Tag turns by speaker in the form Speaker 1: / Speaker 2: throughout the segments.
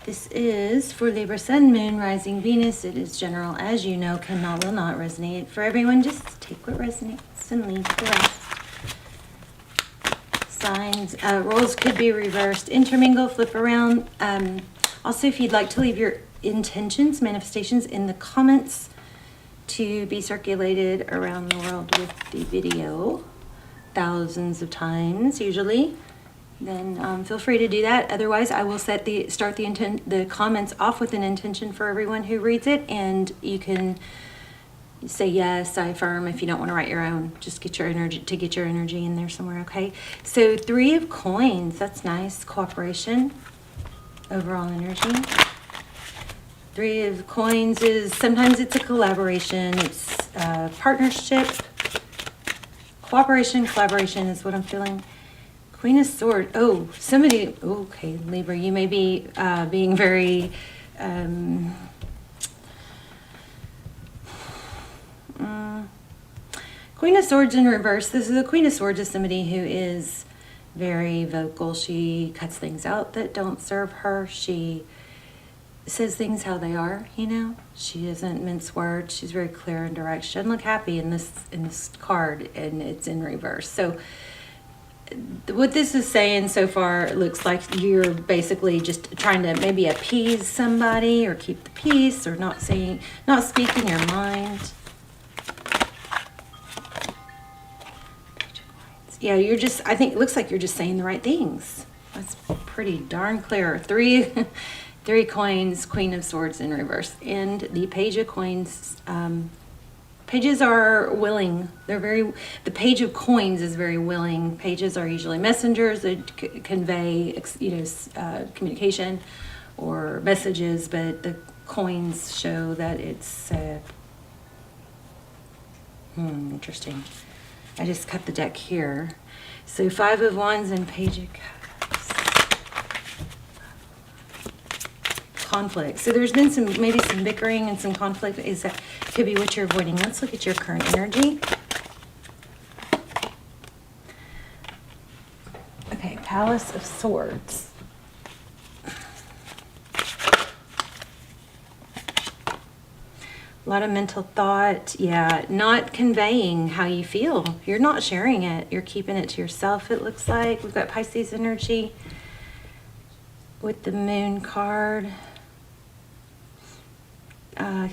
Speaker 1: This is for Libra Sun, Moon, Rising, Venus. It is general, as you know, cannot, will not resonate for everyone. Just take what resonates and leave the rest. Signs, roles could be reversed, intermingle, flip around. Also, if you'd like to leave your intentions, manifestations in the comments to be circulated around the world with the video thousands of times usually, then feel free to do that. Otherwise, I will start the comments off with an intention for everyone who reads it, and you can say yes, I affirm if you don't want to write your own. Just get your energy in there somewhere, okay? So 3 of coins, that's nice. Cooperation, overall energy. 3 of coins is sometimes it's a collaboration, it's partnership. Cooperation, collaboration is what I'm feeling. Queen of Swords. Oh, somebody. Okay, Libra, you may be being very. Queen of Swords in reverse. This is the Queen of Swords is somebody who is very vocal. She cuts things out that don't serve her. She says things how they are, you know. She doesn't mince words. She's very clear and direct. She doesn't look happy in this card, and it's in reverse. So what this is saying so far, it looks like you're basically just trying to maybe appease somebody or keep the peace or not speaking your mind. Yeah, I think it looks like you're just saying the right things. That's pretty darn clear. 3 coins, Queen of Swords in reverse. And the Page of Coins, pages are willing. The Page of Coins is very willing. Pages are usually messengers that convey, communication or messages, but the coins show that it's interesting. I just cut the deck here. So 5 of Wands and Page of Cups. Conflict. So there's been maybe some bickering and some conflict. Could be what you're avoiding. Let's look at your current energy. Okay, Palace of Swords. A lot of mental thought. Yeah, not conveying how you feel. You're not sharing it. You're keeping it to yourself, it looks like. We've got Pisces energy with the Moon card.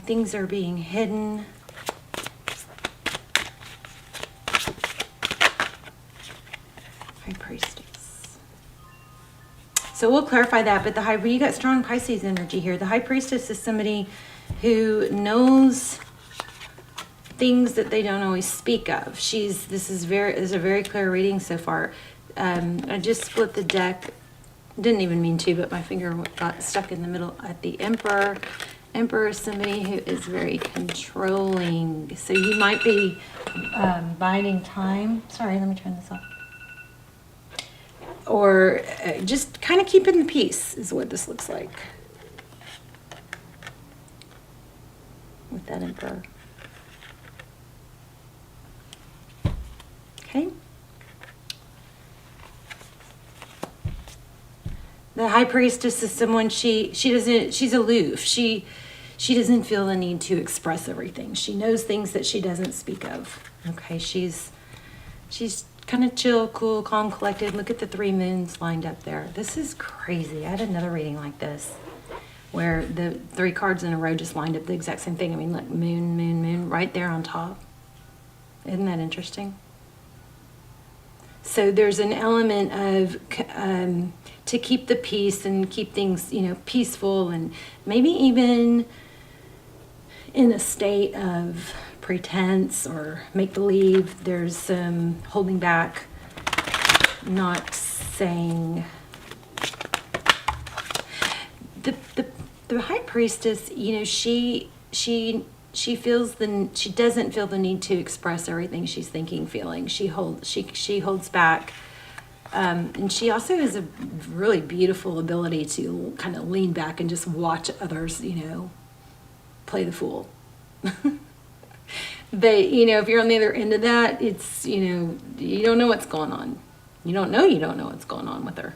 Speaker 1: Things are being hidden. High Priestess. So we'll clarify that, but you got strong Pisces energy here. The High Priestess is somebody who knows things that they don't always speak of. This is a very clear reading so far. I just split the deck. Didn't even mean to, but my finger got stuck in the middle at the Emperor. Emperor is somebody who is very controlling. So you might be biding time. Sorry, let me turn this off. Or just kind of keeping the peace is what this looks like. With that Emperor. Okay. The High Priestess is someone she's aloof. She doesn't feel the need to express everything. She knows things that she doesn't speak of. Okay, she's kind of chill, cool, calm, collected. Look at the 3 moons lined up there. This is crazy. I had another reading like this where the 3 cards in a row just lined up the exact same thing. I mean, look, moon, moon, moon, right there on top. Isn't that interesting? So there's an element of to keep the peace and keep things, peaceful, and maybe even in a state of pretense or make-believe. There's some holding back, not saying. The High Priestess, she doesn't feel the need to express everything she's thinking, feeling. She holds back, and she also has a really beautiful ability to kind of lean back and just watch others, play the fool. But if you're on the other end of that, it's you don't know what's going on. You don't know what's going on with her.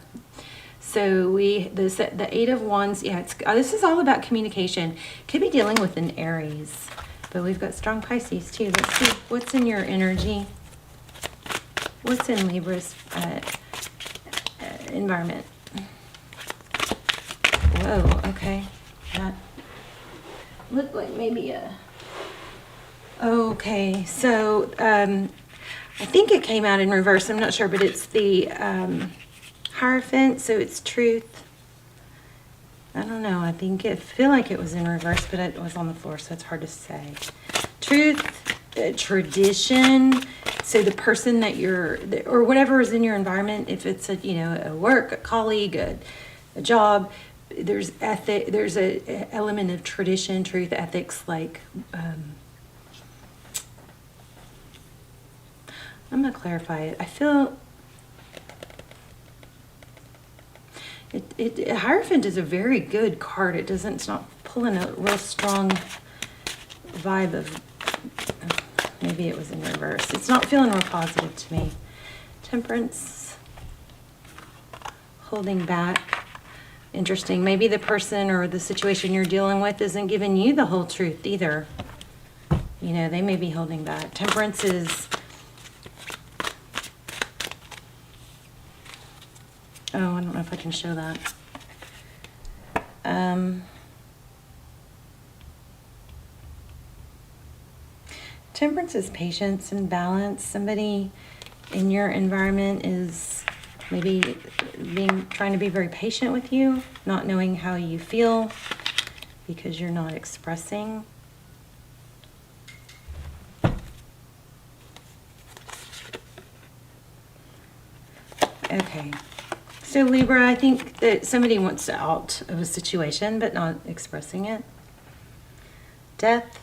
Speaker 1: So the Eight of Wands, yeah, this is all about communication. Could be dealing with an Aries, but we've got strong Pisces too. Let's see what's in your energy. What's in Libra's environment? Whoa, okay. That looked like maybe a... Okay, so I think it came out in reverse. I'm not sure, but it's the Hierophant, so it's truth. I don't know. I feel like it was in reverse, but it was on the floor, so it's hard to say. Truth, tradition. So the person that or whatever is in your environment, if it's a work, a colleague, a job, there's there's a element of tradition, truth, ethics, like I'm gonna clarify it. I feel Hierophant is a very good card. It's not pulling a real strong vibe of, maybe it was in reverse. It's not feeling real positive to me. Temperance, holding back. Interesting. Maybe the person or the situation you're dealing with isn't giving you the whole truth either. They may be holding back. Temperance is... Oh, I don't know if I can show that. Temperance is patience and balance. Somebody in your environment is maybe trying to be very patient with you, not knowing how you feel because you're not expressing. Okay. So Libra, I think that somebody wants out of a situation, but not expressing it. Death.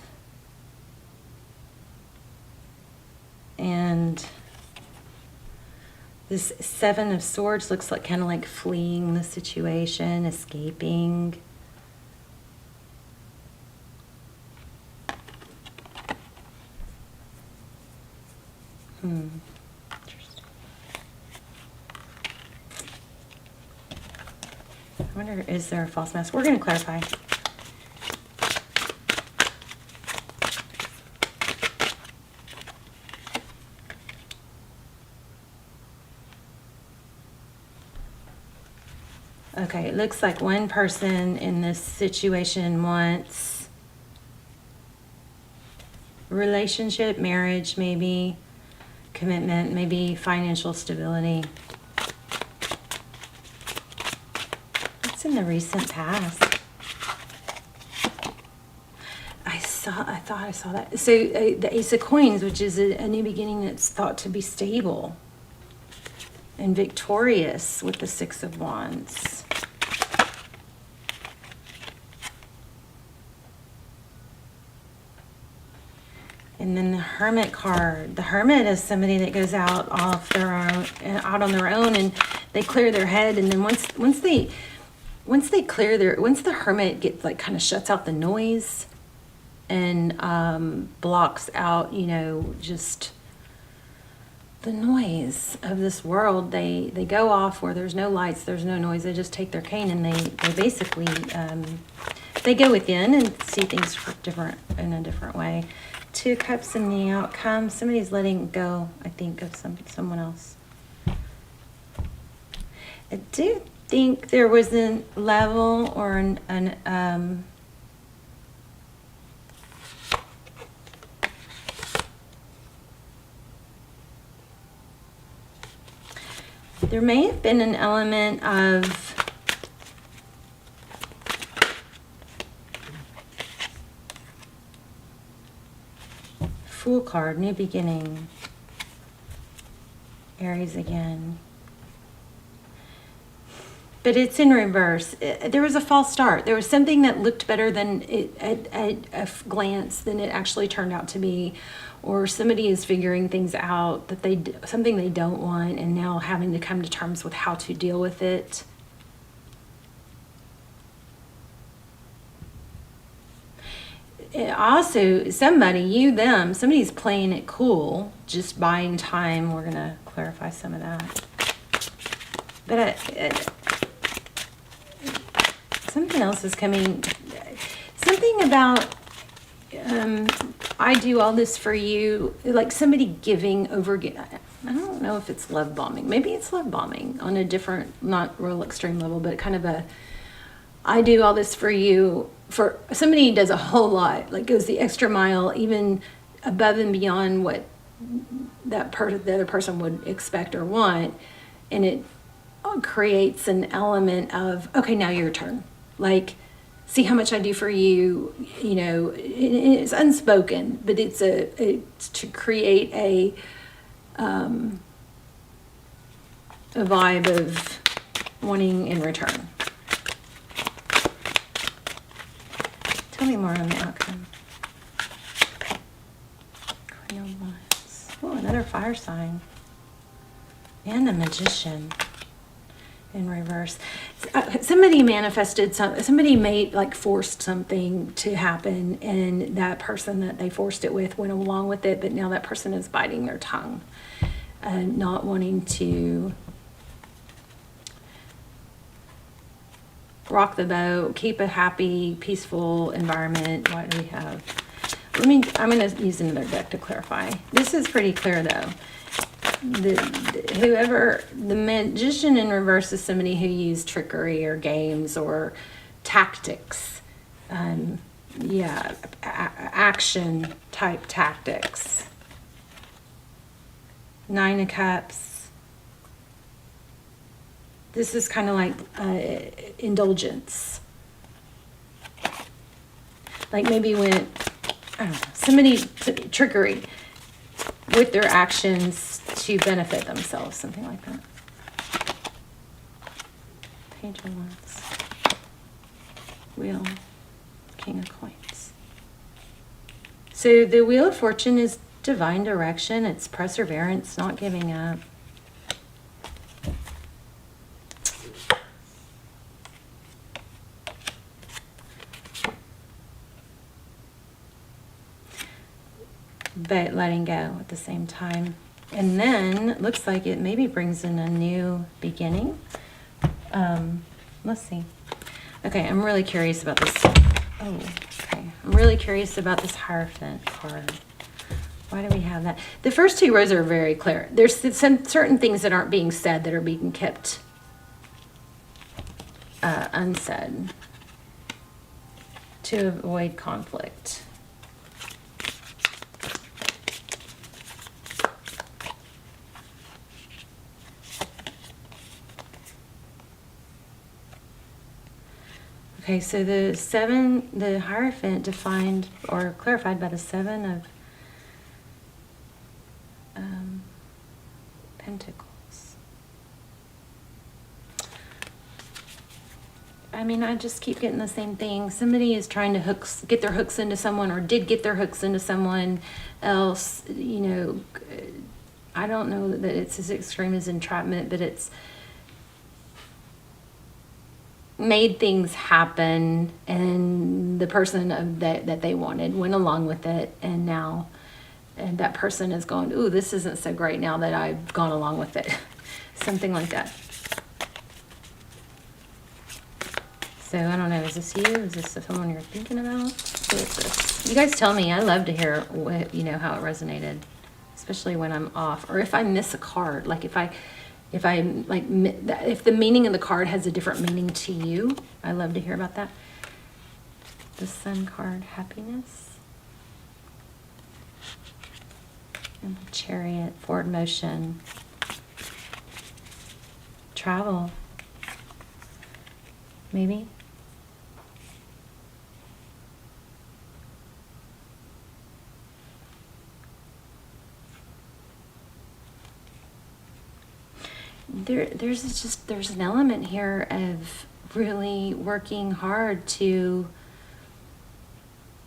Speaker 1: And this Seven of Swords looks like kind of like fleeing the situation, escaping. Interesting. I wonder, is there a false mask? We're going to clarify. Okay, it looks like one person in this situation wants relationship, marriage, maybe commitment, maybe financial stability. It's in the recent past. I thought I saw that. So the Ace of Coins, which is a new beginning that's thought to be stable and victorious with the Six of Wands. And then the Hermit card. The Hermit is somebody that goes out on their own, and they clear their head. And then once the Hermit gets kind of shuts out the noise and blocks out, just the noise of this world, they go off where there's no lights, there's no noise. They just take their cane and they basically they go within and see things in a different way. Two Cups in the outcome. Somebody's letting go, I think, of someone else. I do think there was a level or there may have been an element of Fool card, new beginning. Aries again. But it's in reverse. There was a false start. There was something that looked better than it at a glance than it actually turned out to be. Or somebody is figuring things out that something they don't want, and now having to come to terms with how to deal with it. Also, somebody's playing it cool, just buying time. We're going to clarify some of that. But someone else is coming. Something about, I do all this for you, like somebody giving over. I don't know if it's love bombing. Maybe it's love bombing on a different, not real extreme level, but kind of a, I do all this for you. For somebody who does a whole lot, like goes the extra mile, even above and beyond what the other person would expect or want, and it creates an element of, okay, now your turn. Like, see how much I do for you. You know, it's unspoken, but it's to create a vibe of wanting in return. Tell me more on the outcome. Queen of Wands. Oh, another fire sign. And the Magician in reverse. Somebody manifested somebody made, like, forced something to happen, and that person that they forced it with went along with it, but now that person is biting their tongue and not wanting to rock the boat, keep a happy, peaceful environment. What do we have? I'm going to use another deck to clarify. This is pretty clear, though. The Magician in reverse is somebody who used trickery or games or tactics. Action type tactics. 9 of Cups. This is kind of like indulgence. Like maybe when, I don't know, somebody, trickery with their actions to benefit themselves, something like that. Page of Wands. Wheel. King of Coins. So the Wheel of Fortune is divine direction. It's perseverance, not giving up. But letting go at the same time. And then it looks like it maybe brings in a new beginning. Let's see. Okay, I'm really curious about this. Oh, okay. I'm really curious about this Hierophant card. Why do we have that? The first 2 rows are very clear. There's some certain things that aren't being said that are being kept unsaid to avoid conflict. Okay, so the Hierophant defined or clarified by the 7 of Pentacles. I mean, I just keep getting the same thing. Somebody is trying to get their hooks into someone, or did get their hooks into someone else. You know, I don't know that it's as extreme as entrapment, but it's made things happen, and the person that they wanted went along with it, and now that person is going, ooh, this isn't so great now that I've gone along with it. Something like that. So I don't know, is this you? Is this someone you're thinking about? Who is this? You guys tell me. I love to hear what, how it resonated, especially when I'm off, or if I miss a card. Like if the meaning of the card has a different meaning to you, I love to hear about that. The Sun card, happiness. And the Chariot, forward motion. Travel. Maybe. There's an element here of really working hard to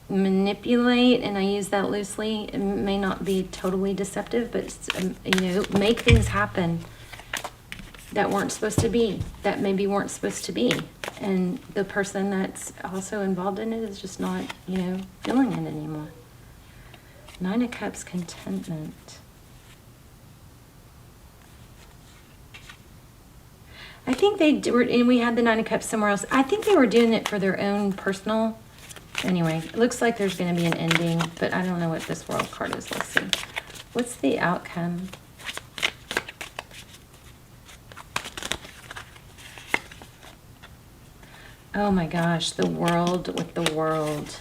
Speaker 1: manipulate, and I use that loosely. It may not be totally deceptive, but make things happen that weren't supposed to be, that maybe weren't supposed to be, and the person that's also involved in it is just not feeling it anymore. 9 of Cups, contentment. I think they were, and we had the Nine of Cups somewhere else. I think they were doing it for their own personal. Anyway, it looks like there's going to be an ending, but I don't know what this World card is. Let's see. What's the outcome? Oh my gosh, the World with the World.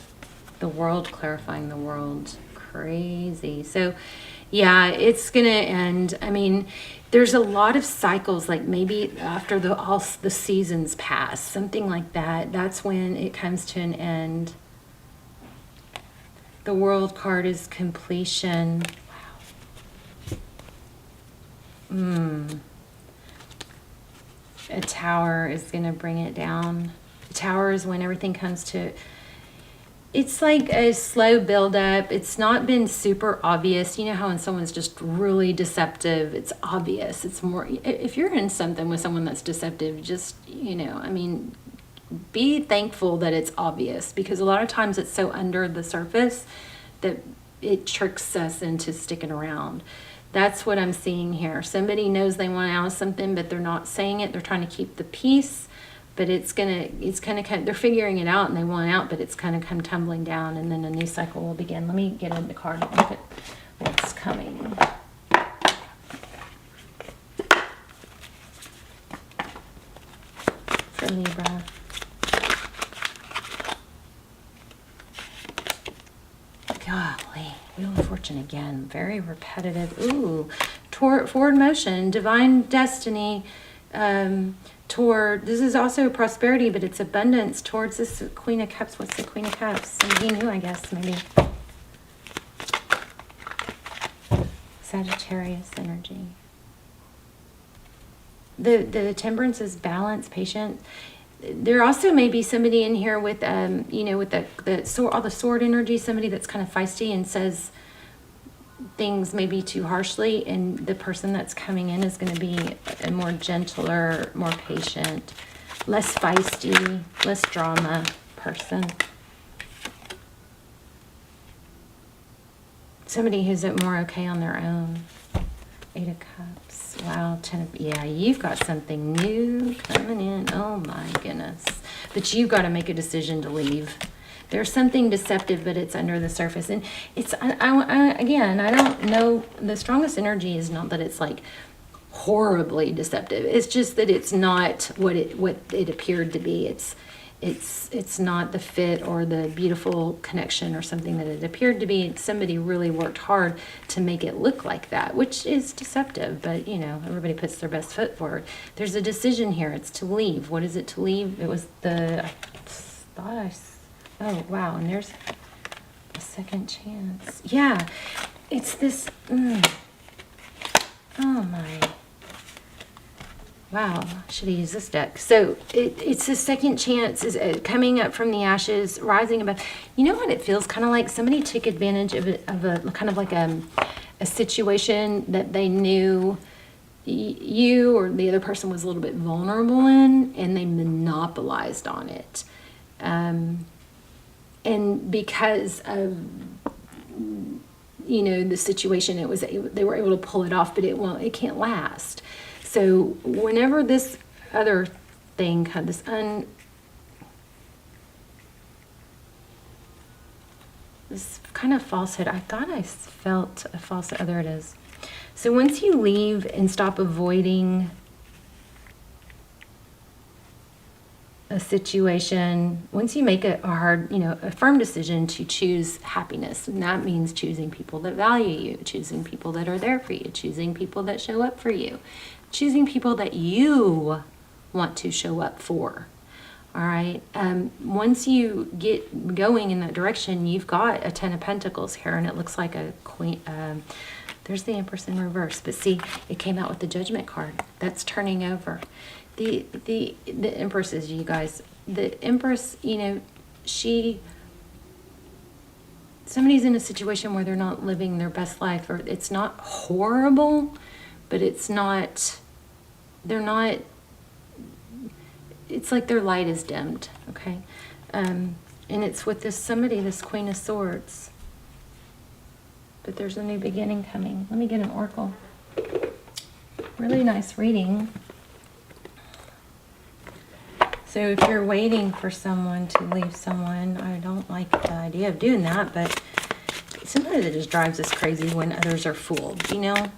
Speaker 1: The World clarifying the World. Crazy. So, yeah, it's going to end. I mean, there's a lot of cycles, like maybe after all the seasons pass, something like that. That's when it comes to an end. The World card is completion. Wow. A Tower is going to bring it down. The Tower is when everything comes to... It's like a slow build-up. It's not been super obvious. You know how when someone's just really deceptive, it's obvious. It's more... If you're in something with someone that's deceptive, just, you know, I mean, be thankful that it's obvious, because a lot of times it's so under the surface that it tricks us into sticking around. That's what I'm seeing here. Somebody knows they want out of something, but they're not saying it. They're trying to keep the peace, but it's gonna come, they're figuring it out and they want out, but it's gonna come tumbling down, and then a new cycle will begin. Let me get in the card and look at what's coming. For Libra. Golly, Wheel of Fortune again. Very repetitive. Ooh, forward motion, divine destiny, toward, this is also prosperity, but it's abundance towards this Queen of Cups. What's the Queen of Cups? Somebody new, I guess, maybe. Sagittarius energy. The Temperance is balance, patient. There also may be somebody in here with, you know, with the sword, all the sword energy, somebody that's kind of feisty and says things maybe too harshly, and the person that's coming in is going to be a more gentler, more patient, less feisty, less drama person. Somebody who's more okay on their own. 8 of Cups. Wow, 10 of... Yeah, you've got something new coming in. Oh, my goodness. But you've got to make a decision to leave. There's something deceptive, but it's under the surface. And it's... again, I don't know... The strongest energy is not that it's, like, horribly deceptive. It's just that it's not what it appeared to be. It's not the fit or the beautiful connection or something that it appeared to be. Somebody really worked hard to make it look like that, which is deceptive, but you know, everybody puts their best foot forward. There's a decision here. It's to leave. What is it to leave? It was oh wow, and there's a second chance. Yeah, it's this, oh my. Wow, should have used this deck. So it's a second chance, is coming up from the ashes, rising above. You know what it feels kind of like? Somebody took advantage of a kind of like a situation that they knew you or the other person was a little bit vulnerable in, and they monopolized on it. And because of, you know, the situation, they were able to pull it off, but it can't last. So whenever this other thing, this kind of falsehood, I thought I felt a falsehood. Oh, there it is. So once you leave and stop avoiding a situation, once you make a hard, you know, a firm decision to choose happiness, and that means choosing people that value you, choosing people that are there for you, choosing people that show up for you, choosing people that you want to show up for. All right. Once you get going in that direction, you've got a 10 of Pentacles here, and it looks like a queen. There's the Empress in reverse, but see, it came out with the Judgment card. That's turning over. The Empress is, you guys. The Empress, you know, somebody's in a situation where they're not living their best life, or it's not horrible, but it's not. It's like their light is dimmed, okay? And it's with this Queen of Swords. But there's a new beginning coming. Let me get an oracle. Really nice reading. So if you're waiting for someone to leave someone, I don't like the idea of doing that, but sometimes it just drives us crazy when others are fooled, you know?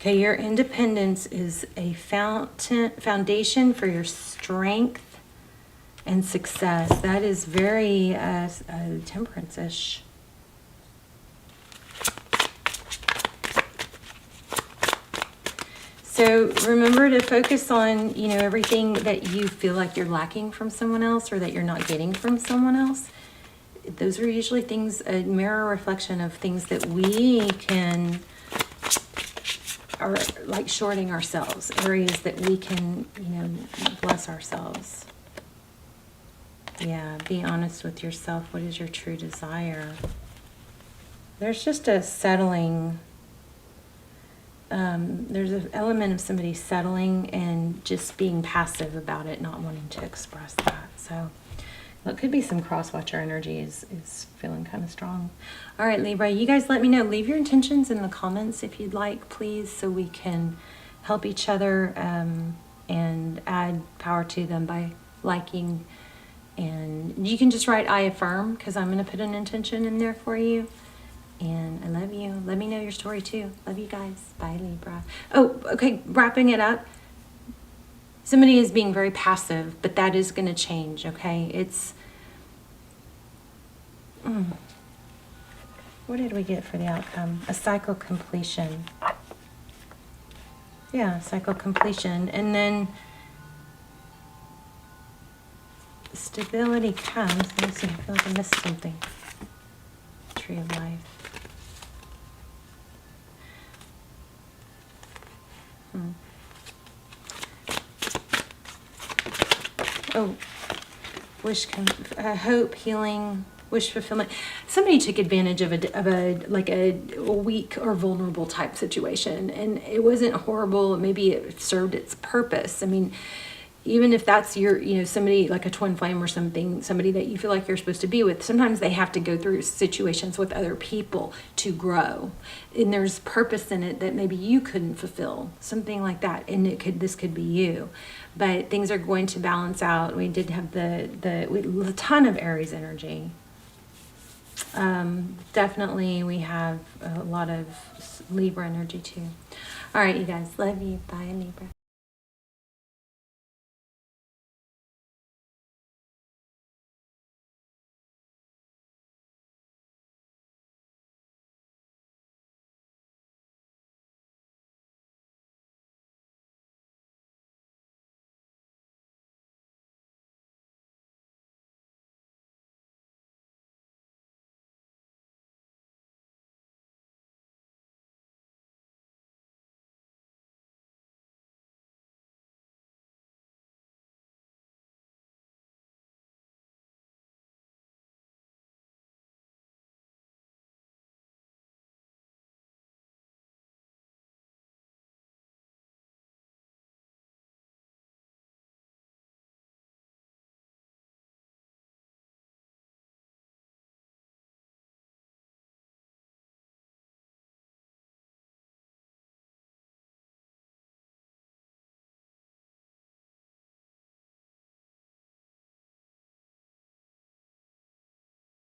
Speaker 1: Okay, your independence is a foundation for your strength and success. That is very temperance-ish. So remember to focus on, you know, everything that you feel like you're lacking from someone else or that you're not getting from someone else. Those are usually things, a mirror reflection of things that we can, are like shorting ourselves, areas that we can, you know, bless ourselves. Yeah, be honest with yourself. What is your true desire? There's just a settling. There's an element of somebody settling and just being passive about it, not wanting to express that. So well, it could be some cross-watcher energy is feeling kind of strong. All right, Libra, you guys let me know. Leave your intentions in the comments if you'd like, please, so we can help each other and add power to them by liking. And you can just write I affirm, because I'm going to put an intention in there for you. And I love you. Let me know your story too. Love you guys. Bye, Libra. Oh, okay. Wrapping it up. Somebody is being very passive, but that is going to change, okay? It's... What did we get for the outcome? A cycle completion. Yeah, cycle completion. And then stability comes. Let me see. I feel like I missed something. Tree of life. Oh, hope, healing, wish fulfillment. Somebody took advantage of a weak or vulnerable type situation, and it wasn't horrible. Maybe it served its purpose. I mean, even if that's your, you know, somebody like a twin flame or something, somebody that you feel like you're supposed to be with, sometimes they have to go through situations with other people to grow. And there's purpose in it that maybe you couldn't fulfill, something like that. And this could be you. But things are going to balance out. We did have a ton of Aries energy. Definitely we have a lot of Libra energy too. All right, you guys, love you. Bye, Libra.